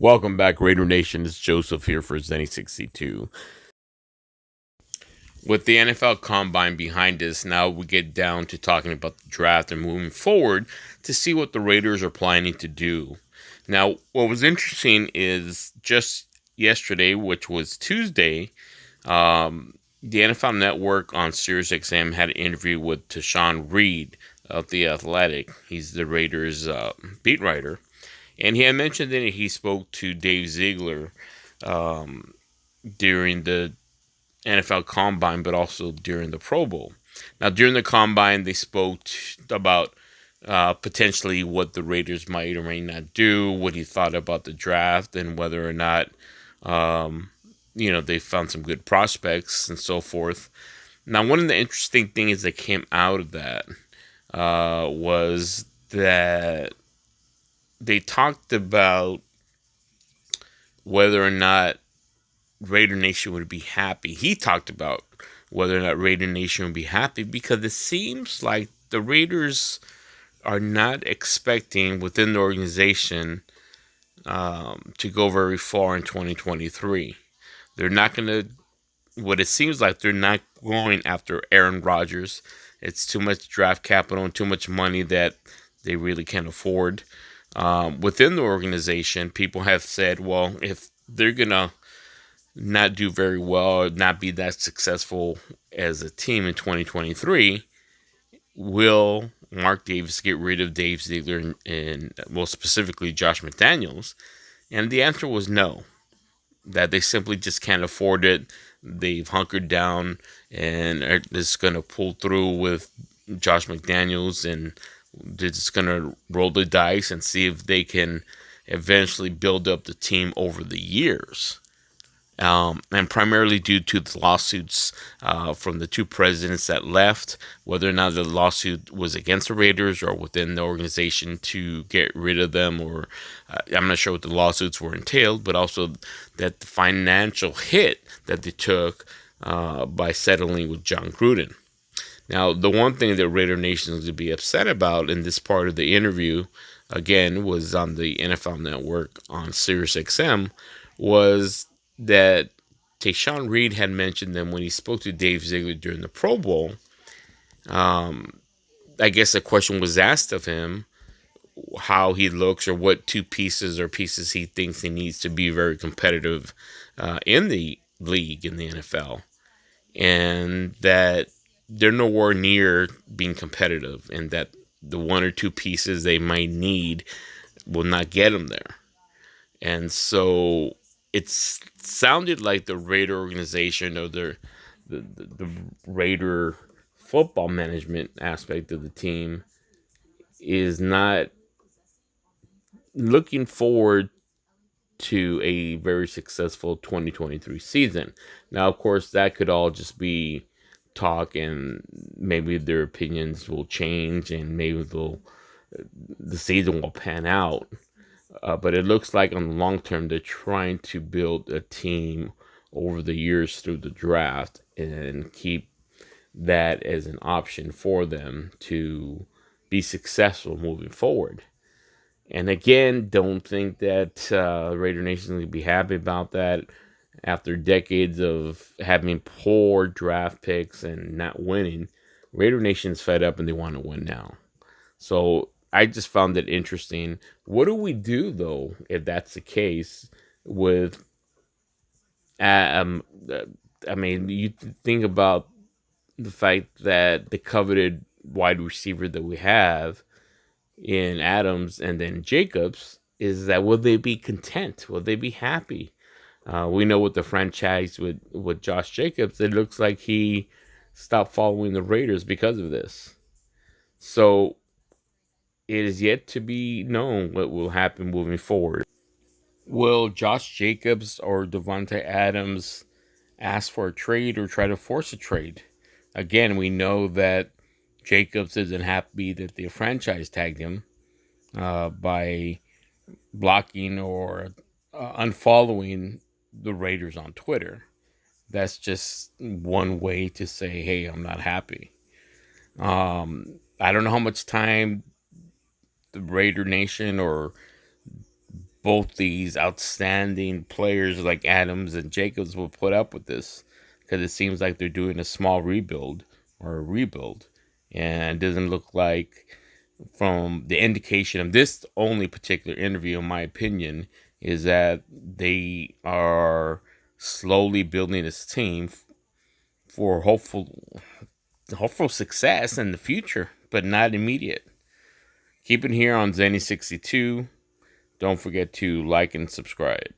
Welcome back, Raider Nation. It's Joseph here for Zenny62. With the NFL Combine behind us, now we get down to talking about the draft and moving forward to see what the Raiders are planning to do. Now, what was interesting is just yesterday, which was Tuesday, the NFL Network on SiriusXM had an interview with Tashawn Reed of The Athletic. He's the Raiders beat writer. And he had mentioned that he spoke to Dave Ziegler during the NFL Combine, but also during the Pro Bowl. Now, during the Combine, they spoke about potentially what the Raiders might or may not do, what he thought about the draft, and whether or not, they found some good prospects and so forth. Now, one of the interesting things that came out of that was that they talked about whether or not Raider Nation would be happy. He talked about whether or not Raider Nation would be happy because it seems like the Raiders are not expecting within the organization to go very far in 2023. They're not going to, what it seems like, they're not going after Aaron Rodgers. It's too much draft capital and too much money that they really can't afford. Within the organization, people have said, well, if they're going to not do very well, not be that successful as a team in 2023, will Mark Davis get rid of Dave Ziegler and well, specifically Josh McDaniels? And the answer was no, that they simply just can't afford it. They've hunkered down and are just going to pull through with Josh McDaniels, and they're just going to roll the dice and see if they can eventually build up the team over the years. And primarily due to the lawsuits from the two presidents that left, whether or not the lawsuit was against the Raiders or within the organization to get rid of them, or I'm not sure what the lawsuits were entailed, but also that the financial hit that they took by settling with John Gruden. Now, the one thing that Raider Nation is to be upset about in this part of the interview, again, was on the NFL Network on SiriusXM, was that Tashawn Reed had mentioned them when he spoke to Dave Ziegler during the Pro Bowl. I guess a question was asked of him how he looks or what two pieces or pieces he thinks he needs to be very competitive in the league, in the NFL. And that they're nowhere near being competitive, and that the one or two pieces they might need will not get them there. And so it sounded like the Raider organization or the Raider football management aspect of the team is not looking forward to a very successful 2023 season. Now, of course, that could all just be talk, and maybe their opinions will change, and maybe the season will pan out. But it looks like on the long term, they're trying to build a team over the years through the draft and keep that as an option for them to be successful moving forward. And again, don't think that Raider Nation will be happy about that. After decades of having poor draft picks and not winning, Raider Nation's fed up and they want to win now. So I just found it interesting. What do we do, though, if that's the case with, you think about the fact that the coveted wide receiver that we have in Adams and then Jacobs, is that will they be content? Will they be happy? We know with the franchise with Josh Jacobs, it looks like he stopped following the Raiders because of this. So it is yet to be known what will happen moving forward. Will Josh Jacobs or Devontae Adams ask for a trade or try to force a trade? Again, we know that Jacobs isn't happy that the franchise tagged him by blocking or unfollowing the Raiders on Twitter. That's just one way to say, hey, I'm not happy. I don't know how much time the Raider Nation or both these outstanding players like Adams and Jacobs will put up with this, because it seems like they're doing a small rebuild or a rebuild, and it doesn't look like, from the indication of this only particular interview, in my opinion, is that they are slowly building this team for hopeful success in the future, but not immediate. Keep it here on Zenny62. Don't forget to like and subscribe.